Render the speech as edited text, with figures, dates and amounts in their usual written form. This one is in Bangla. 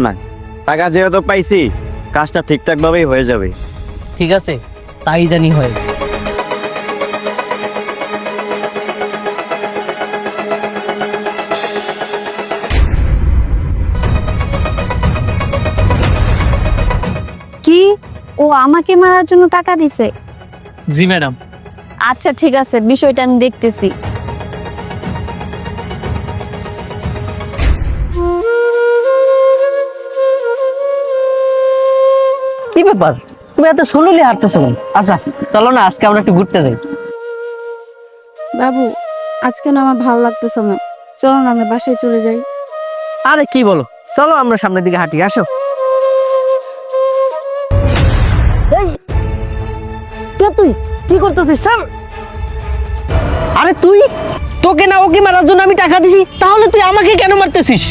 না, টাকা যেহেতু পাইছি কাজটা ঠিকঠাক ভাবেই হয়ে যাবে। ঠিক আছে, তাই জানি হয়। কি ও আমাকে মারার জন্য টাকা দিছে? জি ম্যাডাম। আচ্ছা ঠিক আছে, বিষয়টা আমি দেখতেছি। কি ব্যাপার, তুমি এত স্লোলি হাঁটতেছো? আচ্ছা চলো না, আজকে আমরা একটু ঘুরতে যাই। বাবু, আজকে না আমার ভালো লাগতেছে না, চলো না আমরা বাসায় চলে যাই। আরে কি বলো, চলো আমরা সামনের দিকে হাঁটি, আসো। কে তুই কি করতেছিস স্যার? আরে তুই, তোকে না ওকে মারার জন্য আমি টাকা দিছি, তাহলে তুই আমাকে কেন মারতেছিস?